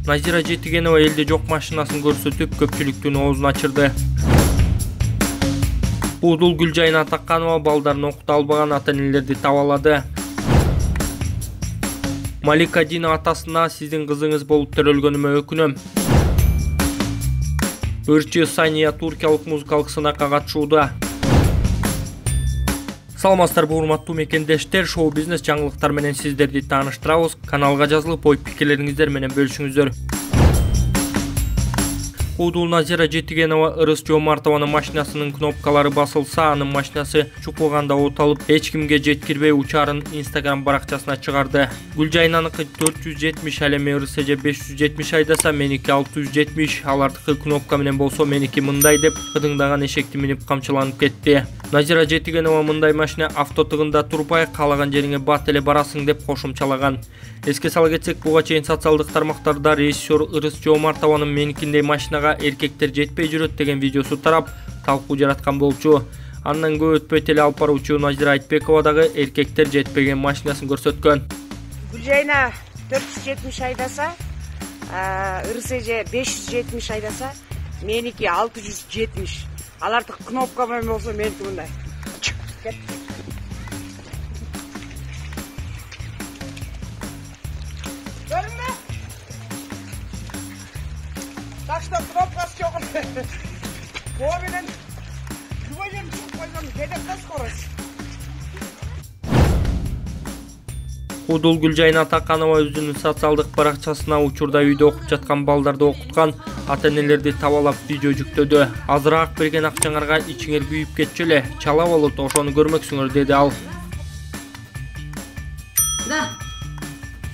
Назира Жетигенова элде жок машинасын көрсөтүп көпчүлүктүн оозун ачырды. Удул Гүлжайна Атаканова балдарын окута албаган ата-энелерди табалады. Малика Дина атасына сиздин кызыңыз болуп төрөлгөнүмө өкүнөм. Ырчы Сания туркиялык музыкалык сынакка катышууда. Саламатсыздарбы урматтуу мекендештер, шоу бизнес жаңылыктар менен сиздерди тааныштырабыз. Каналга жазылып, ой пикирлериңиздер менен бөлүшүңүздөр. Удул Назира Жетигенова Ырыс Жоомартованын машинасынын кнопкалары басылса, анын машинасы чукулганда оталып, эч кимге жеткирбей учарын Instagram баракчасына чыгарды. Гүлжайнаныкы 470, ал эми Ырыс эже 570 айдаса, меники 670, алардыкы кнопка менен болсо меники мындай деп кыдыңдаган эшекти минип камчыланып кетти. Назира Жетигенова мындай машина автотыгында турбай, каалаган жериңе бат эле барасың деп кошумчалаган. Эске сала кетсек, буга чейин социалдык тармактарда режиссер Ырыс Жоомартованын меникиндей машинага эркектер жетпей жүрөт деген видеосу тарап, талкуу жараткан болчу. Андан көп өтпөй теле алып баруучу Назира Айтбекова дагы эркектер жетпеген машинасын көрсөткөн. Гүлжайна 470 айдаса, Ырыс эже 570 айдаса, меники 670. Алардык кнопка менен болсо меники мындай. Görünme. Так что кнопкасы жок. Ковенен жүбөйүн чыгып койгон кетет скорость. Удул Гүлжайна Атаканова өзүнүн социалдык баракчасына учурда үйдө окуп жаткан балдарды окуткан ата-энелерди табалап видео жүктөдү. Азыраак берген акчаңарга ичиңер күйүп кетчү эле, чала болот, ошону көрмөксүңөр деди ал. Да.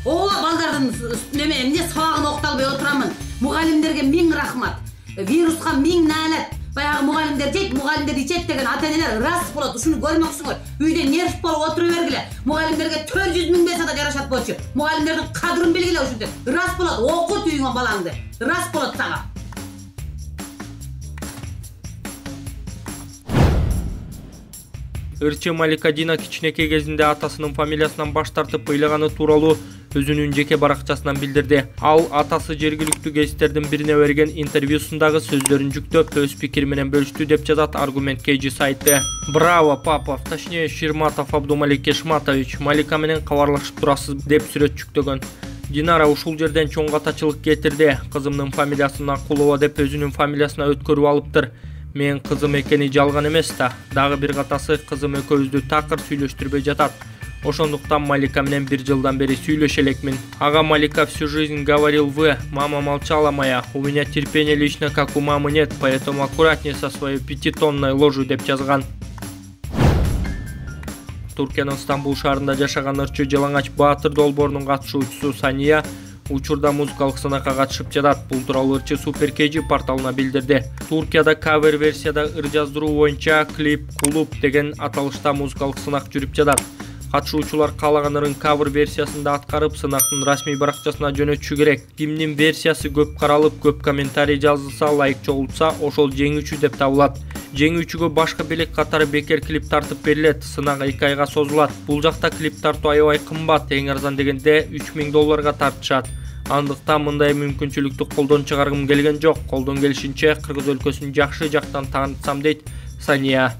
Оола балдардын эмне сабагын окута албай отурамын. Мугалимдерге миң рахмат. Вируска миң наалет. Баягы мугалимдер жейт, мугалимдер ичет деген ата-энелер рас болот. Ушуну көрмөксүңөр. Үйдө нерв болуп отура бергиле. Мугалимдерге 400 миң берсе да жарашат болчу. Мугалимдердин кадырын билгиле ушунда. Рас болот. Окут үйүңө балаңды. Рас болот сага. Ырчы Малика Дина кичинекей кезинде атасынын фамилиясынан баш тартып ыйлаганы тууралуу өзүнүн жеке баракчасынан билдирди. Ал атасы жергиликтүү гезиттердин бирине берген интервьюсундагы сөздөрүн жүктөп, өз пикири менен бөлүштү деп жазат Аргумент KG сайты. Браво, папа, точнее Ширматов Абдумалик Эшматович, Малика менен кабарлашып турасыз деп сүрөт жүктөгөн. Динара ушул жерден чоң катачылык кетирди. Кызымдын фамилиясын Акулова деп өзүнүн фамилиясына өткөрүп алыптыр. Мен кызым экени жалган эмес да. Дагы бир катасы кызым экөөбүздү такыр сүйлөштүрбөй жатат. Ошондуктан Малика менен 1 жылдан бери сүйлөшө элекмин. Ага, Малика всю жизнь говорил вы, мама молчала моя. У меня терпения лично как у мамы нет, поэтому аккуратнее со своей 5-тонной ложью деп жазган. Туркиянын Стамбул шаарында жашаган ырчы Жалаңач Баатыр долбоорунун катышуучусу Сания учурда музыкалык сынакка катышып жатат. Бул тууралуу ырчы Super KG порталына билдирди. Туркияда кавер версияда ыр жаздыруу боюнча клип клуб деген аталышта музыкалык сынак жүрүп жатат. Катышуучулар каалаган ырын кавер версиясында аткарып, сынактын расмий баракчасына жөнөтүшү керек. Кимдин версиясы көп каралып, көп комментарий жазылса, лайк чогултса, ошол жеңүүчү деп табылат. Жеңүүчүгө башкы белек катары бекер клип тартып берилет. Сынак 2 айга созулат. Бул жакта клип тартуу аябай кымбат, эң арзан дегенде $3000 тартышат. Андыктан мындай мүмкүнчүлүктү колдон чыгаргым келген жок. Колдон келишинче Кыргыз өлкөсүн жакшы жактан таанытсам дейт Сания.